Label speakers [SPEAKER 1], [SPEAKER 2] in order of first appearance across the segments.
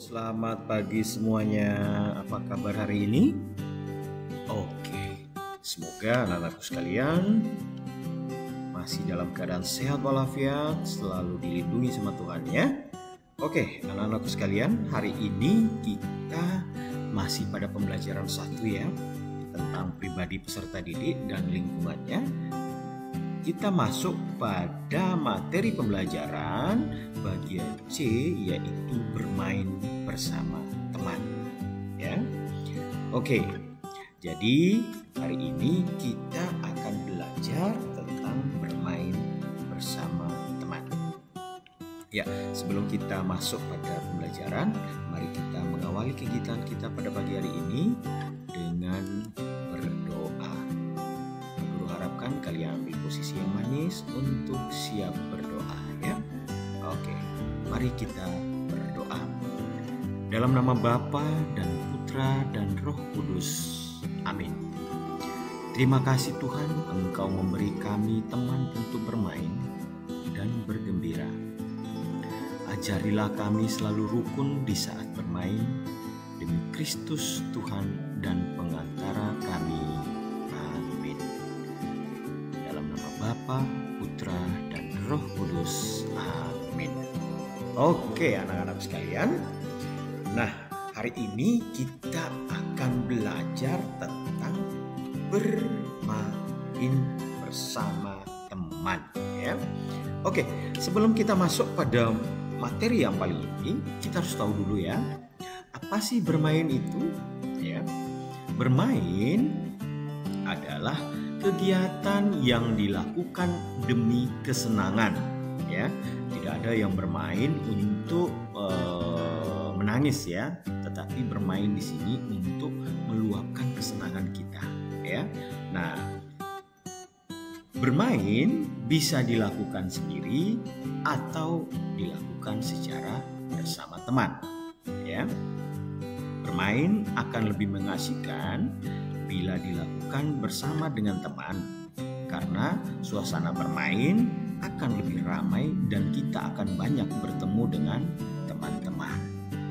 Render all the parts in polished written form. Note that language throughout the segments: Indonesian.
[SPEAKER 1] Selamat pagi semuanya. Apa kabar hari ini? Oke, semoga anak-anakku sekalian masih dalam keadaan sehat walafiat, selalu dilindungi sama Tuhan ya. Oke, anak-anakku sekalian, hari ini kita masih pada pembelajaran 1 ya, tentang pribadi peserta didik dan lingkungannya. Kita masuk pada materi pembelajaran bagian C, yaitu bermain bersama teman ya. Oke, jadi hari ini kita akan belajar tentang bermain bersama teman ya. Sebelum kita masuk pada pembelajaran, mari kita mengawali kegiatan kita pada pagi hari ini dengan berdoa. Guru harapkan kalian ambil posisi yang manis untuk siap berdoa ya. Oke, mari kita berdoa. Dalam nama Bapa dan Putra dan Roh Kudus. Amin. Terima kasih Tuhan, Engkau memberi kami teman untuk bermain dan bergembira. Ajarilah kami selalu rukun di saat bermain, demi Kristus Tuhan dan pengantara kami. Amin. Dalam nama Bapa, Putra, dan Roh Kudus. Amin. Oke anak-anak sekalian. Nah, hari ini kita akan belajar tentang bermain bersama teman ya. Oke, sebelum kita masuk pada materi yang paling inti, kita harus tahu dulu ya, apa sih bermain itu ya. Bermain adalah kegiatan yang dilakukan demi kesenangan ya. Tidak ada yang bermain untuk menangis ya, tetapi bermain di sini untuk meluapkan kesenangan kita ya. Nah, bermain bisa dilakukan sendiri atau dilakukan secara bersama teman ya. Bermain akan lebih mengasihkan bila dilakukan bersama dengan teman, karena suasana bermain akan lebih ramai dan kita akan banyak bertemu dengan teman-teman.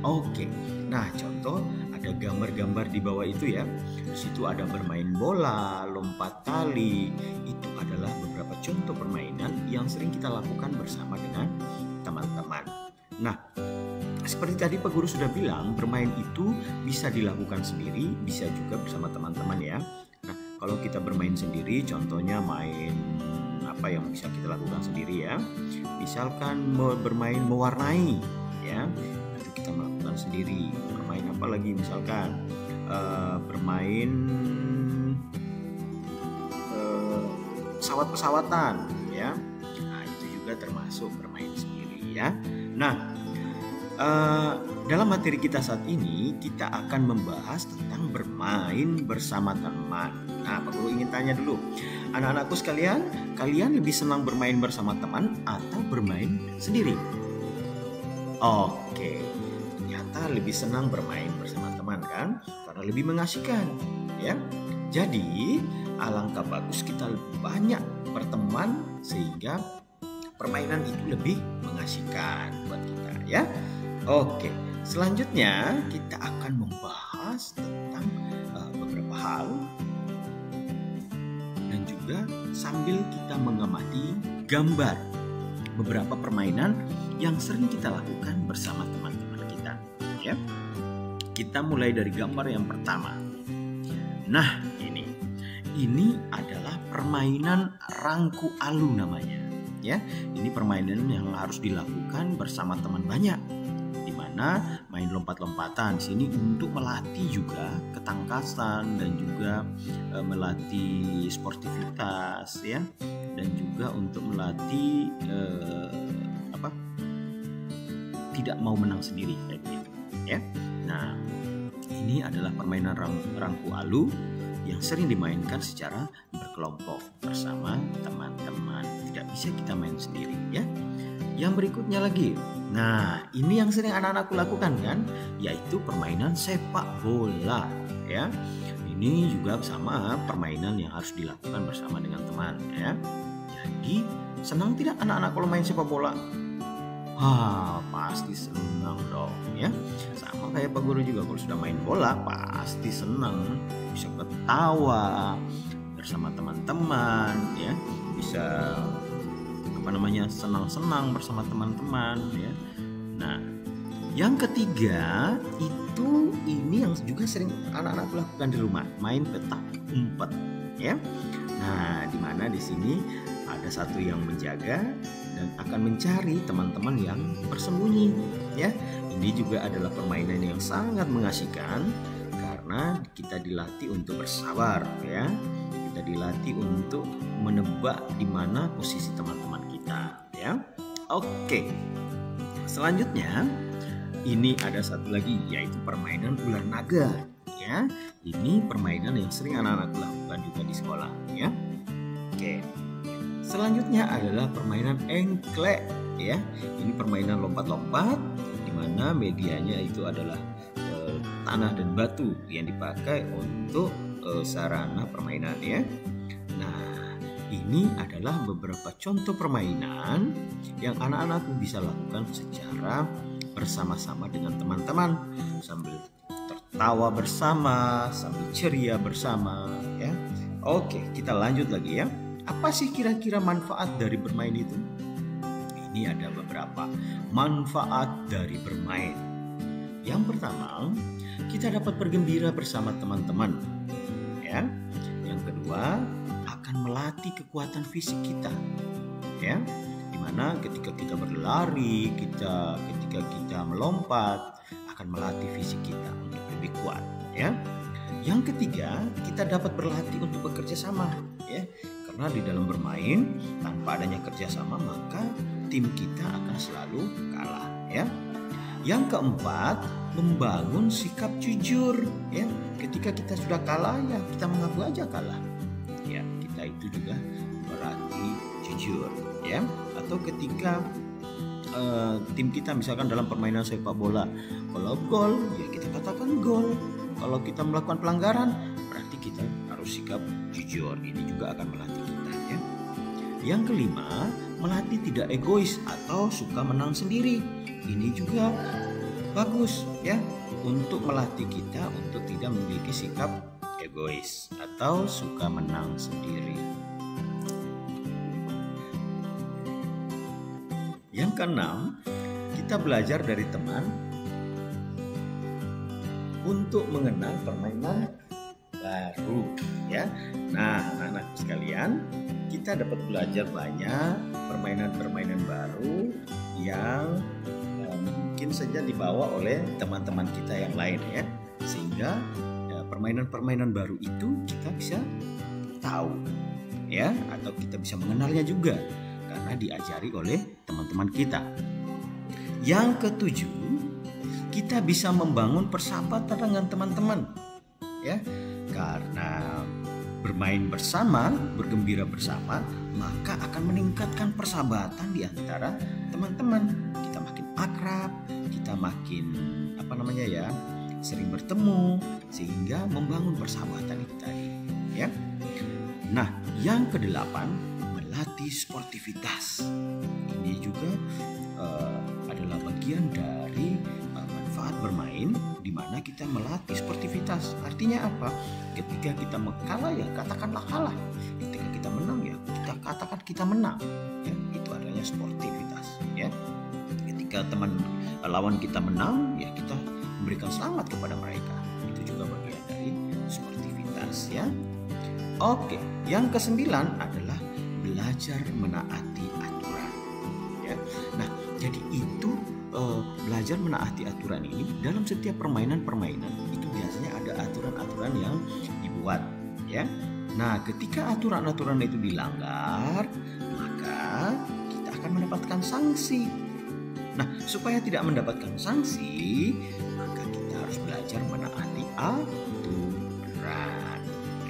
[SPEAKER 1] Oke, nah contoh ada gambar-gambar di bawah itu ya. Di situ ada bermain bola, lompat tali. Itu adalah beberapa contoh permainan yang sering kita lakukan bersama dengan teman-teman. Nah, seperti tadi Pak Guru sudah bilang, bermain itu bisa dilakukan sendiri, bisa juga bersama teman-teman ya. Nah, kalau kita bermain sendiri, contohnya main apa yang bisa kita lakukan sendiri ya. Misalkan bermain mewarnai ya, itu kita melakukan sendiri. Bermain apa lagi misalkan bermain pesawat-pesawatan ya. Nah, itu juga termasuk bermain sendiri ya. Nah, dalam materi kita saat ini kita akan membahas tentang bermain bersama teman. Nah, Pak Guru ingin tanya dulu, anak-anakku sekalian, kalian lebih senang bermain bersama teman atau bermain sendiri? Oke, ternyata lebih senang bermain bersama teman kan, karena lebih mengasihkan ya. Jadi alangkah bagus kita lebih banyak berteman sehingga permainan itu lebih mengasihkan buat kita ya. Oke, selanjutnya kita akan membahas tentang beberapa hal dan juga sambil kita mengamati gambar beberapa permainan yang sering kita lakukan bersama teman-teman kita ya. Kita mulai dari gambar yang pertama. Nah, ini adalah permainan rangku alu namanya ya. Ini permainan yang harus dilakukan bersama teman banyak, dimana main lompat-lompatan sini untuk melatih juga ketangkasan dan juga melatih sportivitas ya, dan juga untuk melatih tidak mau menang sendiri kayak gitu ya. Nah, ini adalah permainan rangku alu yang sering dimainkan secara berkelompok bersama teman-teman. Tidak bisa kita main sendiri ya. Yang berikutnya lagi. Nah, ini yang sering anak-anakku lakukan kan, yaitu permainan sepak bola ya. Ini juga sama permainan yang harus dilakukan bersama dengan teman ya. Jadi, senang tidak anak-anak kalau main sepak bola? Pasti senang dong ya. Sama kayak Pak Guru juga, kalau sudah main bola pasti senang, bisa ketawa bersama teman-teman ya, bisa senang-senang bersama teman-teman ya. Nah, yang ketiga itu ini yang juga sering anak-anak lakukan di rumah, main petak umpet ya. Nah, di mana di sini ada satu yang menjaga dan akan mencari teman-teman yang bersembunyi ya. Ini juga adalah permainan yang sangat mengasihkan karena kita dilatih untuk bersabar ya. Kita dilatih untuk menebak di mana posisi teman-teman kita ya. Oke. Selanjutnya ini ada satu lagi, yaitu permainan ular naga ya. Ini permainan yang sering anak-anak lakukan juga di sekolah ya. Oke. Selanjutnya adalah permainan engklek ya. Ini permainan lompat-lompat di mana medianya itu adalah tanah dan batu yang dipakai untuk sarana permainan ya. Nah, ini adalah beberapa contoh permainan yang anak-anak bisa lakukan secara bersama-sama dengan teman-teman, sambil tertawa bersama, sambil ceria bersama ya. Oke, kita lanjut lagi ya. Apa sih kira-kira manfaat dari bermain itu? Ini ada beberapa manfaat dari bermain. Yang pertama, kita dapat bergembira bersama teman-teman ya. Yang kedua, akan melatih kekuatan fisik kita ya. Dimana ketika kita berlari, ketika kita melompat, akan melatih fisik kita untuk lebih kuat ya. Yang ketiga, kita dapat berlatih untuk bekerja sama ya. Karena di dalam bermain tanpa adanya kerjasama, maka tim kita akan selalu kalah ya. Yang keempat, membangun sikap jujur ya. Ketika kita sudah kalah ya kita mengaku aja kalah ya. Kita itu juga berarti jujur ya. Atau ketika tim kita misalkan dalam permainan sepak bola, kalau gol ya kita katakan gol. Kalau kita melakukan pelanggaran berarti kita harus sikap jujur. Ini juga akan melatih kita ya. Yang kelima, melatih tidak egois atau suka menang sendiri. Ini juga bagus ya, untuk melatih kita untuk tidak memiliki sikap egois atau suka menang sendiri. Yang keenam, kita belajar dari teman untuk mengenal permainan baru ya. Nah, anak-anak sekalian, kita dapat belajar banyak permainan-permainan baru yang mungkin saja dibawa oleh teman-teman kita yang lain ya. Sehingga permainan-permainan baru itu kita bisa tahu ya, atau kita bisa mengenalnya juga karena diajari oleh teman-teman kita. Yang ketujuh, kita bisa membangun persahabatan dengan teman-teman ya. Karena bermain bersama, bergembira bersama, maka akan meningkatkan persahabatan di antara teman-teman. Kita makin akrab, kita makin sering bertemu, sehingga membangun persahabatan itu tadi ya. Nah, yang kedelapan, melatih sportivitas. Ini juga adalah bagian dari manfaat bermain, di mana kita melatih sportivitas. Artinya apa? Ketika kita kalah ya katakanlah kalah. Ketika kita menang ya kita katakan kita menang. Ya, itu adanya sportivitas. Ya, ketika lawan kita menang ya kita memberikan selamat kepada mereka. Itu juga bagian dari sportivitas ya. Oke, yang kesembilan adalah belajar menaati aturan. Ya, nah jadi itu belajar menaati aturan ini dalam setiap permainan itu biasanya ada aturan-aturan yang dibuat ya. Nah, ketika aturan-aturan itu dilanggar, maka kita akan mendapatkan sanksi. Nah, supaya tidak mendapatkan sanksi, maka kita harus belajar menaati aturan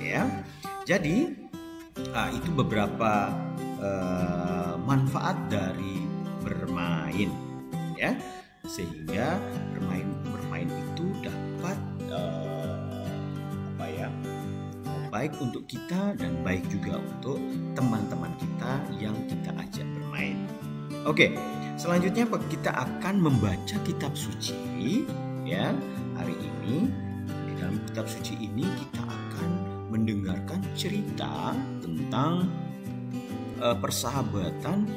[SPEAKER 1] ya. Jadi itu beberapa manfaat dari bermain ya, sehingga bermain itu dapat baik untuk kita dan baik juga untuk teman-teman kita yang kita ajak bermain. Oke, Selanjutnya kita akan membaca kitab suci ya. Hari ini di dalam kitab suci ini kita akan mendengarkan cerita tentang persahabatan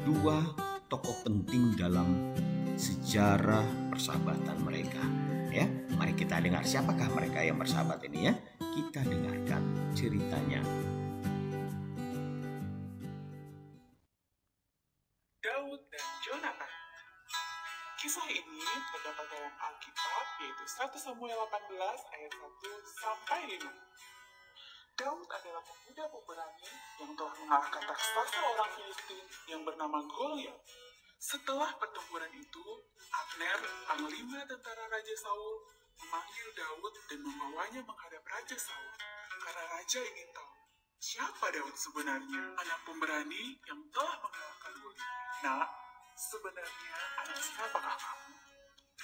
[SPEAKER 1] dua tokoh penting dalam sejarah persahabatan mereka ya. Mari kita dengar siapakah mereka yang bersahabat ini ya. Kita dengarkan ceritanya.
[SPEAKER 2] Daud dan Jonatan. Kisah ini terdapat dalam Alkitab, yaitu 1 Samuel 18 ayat 1 sampai 5. Daud adalah pemuda pemberani yang telah mengalahkan raksasa orang Filistin yang bernama Goliat. Setelah pertempuran itu, Abner, panglima tentara Raja Saul, memanggil Daud dan membawanya menghadap Raja Saul, karena Raja ingin tahu siapa Daud sebenarnya, anak pemberani yang telah mengalahkan Goliat. Nak, sebenarnya anak siapakah kamu?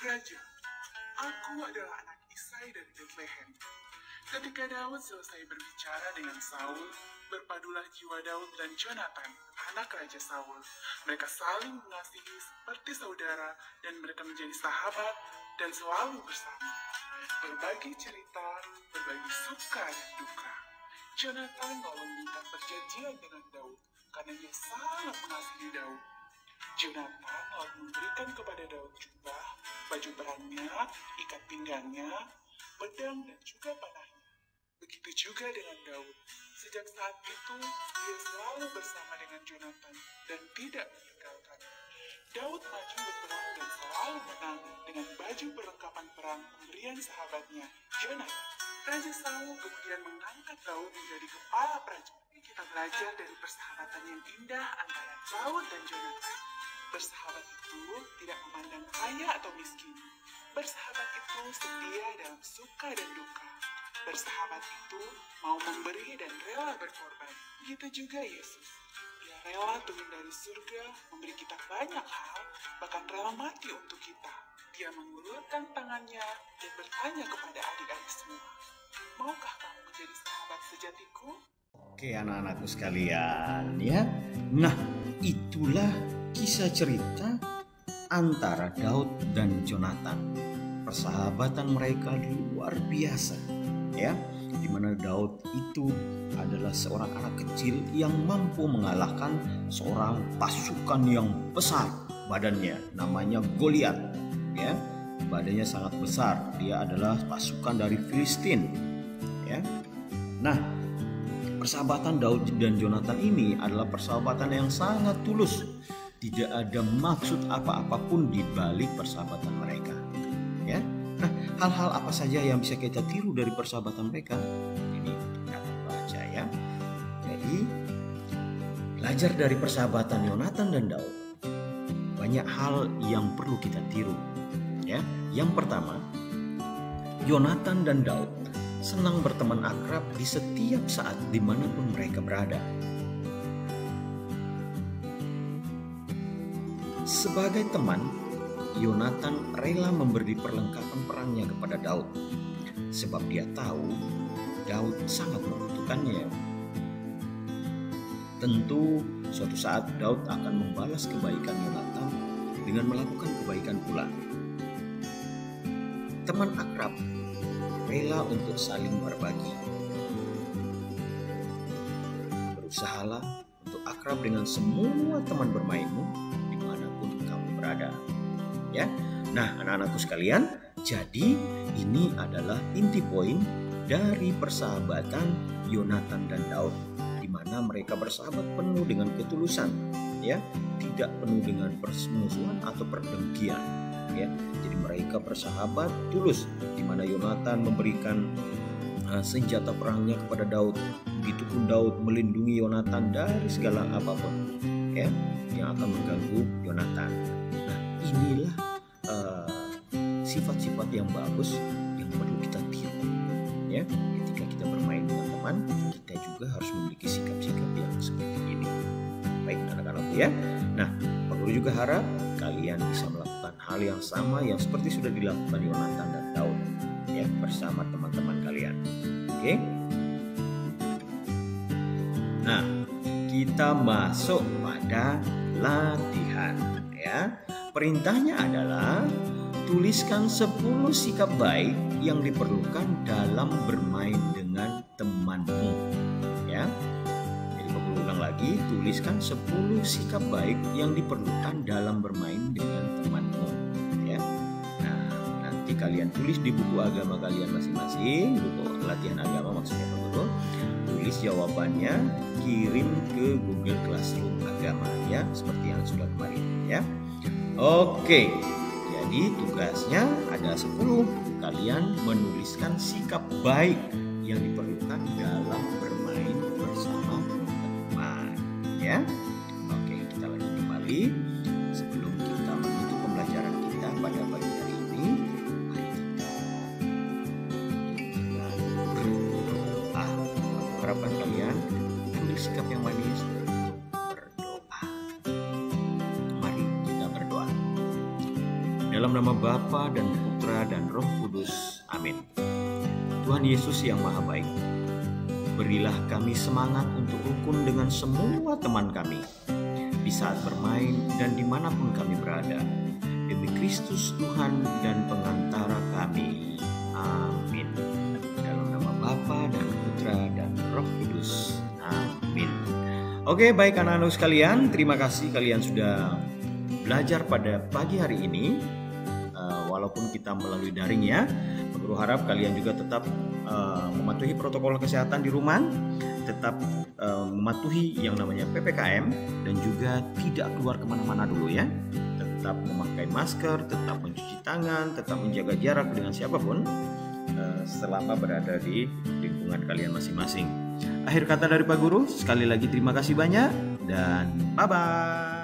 [SPEAKER 2] Raja, aku adalah anak Isai dari Bethlehem. Ketika Daud selesai berbicara dengan Saul, berpadulah jiwa Daud dan Jonatan, anak Raja Saul. Mereka saling mengasihi seperti saudara dan mereka menjadi sahabat dan selalu bersama. Berbagi cerita, berbagi suka dan duka. Jonatan lalu meminta perjanjian dengan Daud karena dia sangat mengasihi Daud. Jonatan lalu memberikan kepada Daud jubah, baju perangnya, ikat pinggangnya, pedang dan juga panahnya. Begitu juga dengan Daud. Sejak saat itu, dia selalu bersama dengan Jonatan dan tidak meninggalkan. Daud maju berperang dan selalu menang dengan baju perlengkapan perang pemberian sahabatnya, Jonatan. Raja Saul kemudian mengangkat Daud menjadi kepala prajurit. Kita belajar dari persahabatan yang indah antara Daud dan Jonatan. Bersahabat itu tidak memandang kaya atau miskin. Bersahabat itu setia dalam suka dan duka. Bersahabat itu mau memberi dan rela berkorban. Begitu juga Yesus. Dia rela turun dari surga, memberi kita banyak hal, bahkan rela mati untuk kita. Dia mengulurkan tangannya dan bertanya kepada adik-adik semua, maukah kamu menjadi sahabat sejatiku?
[SPEAKER 1] Oke anak-anakku sekalian ya. Nah, itulah kisah cerita antara Daud dan Jonatan. Persahabatan mereka luar biasa ya, di mana Daud itu adalah seorang anak kecil yang mampu mengalahkan seorang pasukan yang besar badannya, namanya Goliat ya. Badannya sangat besar, dia adalah pasukan dari Filistin ya. Nah, persahabatan Daud dan Jonatan ini adalah persahabatan yang sangat tulus. Tidak ada maksud apa-apapun di balik persahabatan mereka ya. Nah, hal-hal apa saja yang bisa kita tiru dari persahabatan mereka? Ini kita akan baca ya. Jadi, belajar dari persahabatan Jonatan dan Daud, banyak hal yang perlu kita tiru ya. Yang pertama, Jonatan dan Daud senang berteman akrab di setiap saat dimanapun mereka berada. Sebagai teman, Jonatan rela memberi perlengkapan perangnya kepada Daud, sebab dia tahu Daud sangat membutuhkannya. Tentu suatu saat Daud akan membalas kebaikan Jonatan dengan melakukan kebaikan pula. Teman akrab rela untuk saling berbagi. Berusahalah untuk akrab dengan semua teman bermainmu dimanapun kamu berada. Ya, nah anak-anakku sekalian, jadi ini adalah inti poin dari persahabatan Jonatan dan Daud, di mana mereka bersahabat penuh dengan ketulusan, ya, tidak penuh dengan permusuhan atau perdengkian, ya. Jadi mereka bersahabat tulus, di mana Jonatan memberikan senjata perangnya kepada Daud, begitupun Daud melindungi Jonatan dari segala apapun, ya, yang akan mengganggu Jonatan. Nah, inilah sifat-sifat yang bagus yang perlu kita tiru, ya. Ketika kita bermain dengan teman, kita juga harus memiliki sikap-sikap yang seperti ini. Baik anak-anakku ya. Nah, Pak Guru juga harap kalian bisa melakukan hal yang sama yang seperti sudah dilakukan Jonatan dan Daud, ya, bersama teman-teman kalian. Oke. Nah, kita masuk pada latihan, ya. Perintahnya adalah tuliskan 10 sikap baik yang diperlukan dalam bermain dengan temanmu, ya. Jadi Pak Guru ulang lagi, tuliskan 10 sikap baik yang diperlukan dalam bermain dengan temanmu, ya. Nah, nanti kalian tulis di buku agama kalian masing-masing, buku latihan agama maksudnya Pak Guru. Tulis jawabannya, kirim ke Google Classroom agama, ya, seperti yang sudah kemarin, ya. Oke. Jadi tugasnya ada 10. Kalian menuliskan sikap baik yang diperlukan dalam bermain bersama teman, ya. Oke, kita lanjut kembali. Sebelum kita menutup pembelajaran kita pada pagi hari ini, mari kita berdoa. Aku harapkan kalian ambil sikap yang manis untuk berdoa. Mari kita berdoa. Dalam nama Bapa dan Putra dan Roh Kudus. Amin. Tuhan Yesus yang Maha Baik, berilah kami semangat untuk rukun dengan semua teman kami di saat bermain dan dimanapun kami berada. Demi Kristus Tuhan dan pengantara kami. Amin. Dalam nama Bapa dan Putra dan Roh Kudus. Amin. Oke, baik anak-anak sekalian, terima kasih kalian sudah belajar pada pagi hari ini. Walaupun kita melalui daring, ya, Guru harap kalian juga tetap mematuhi protokol kesehatan di rumah, tetap mematuhi yang namanya PPKM, dan juga tidak keluar kemana-mana dulu, ya. Tetap memakai masker, tetap mencuci tangan, tetap menjaga jarak dengan siapapun selama berada di lingkungan kalian masing-masing. Akhir kata dari Pak Guru, sekali lagi terima kasih banyak dan bye-bye.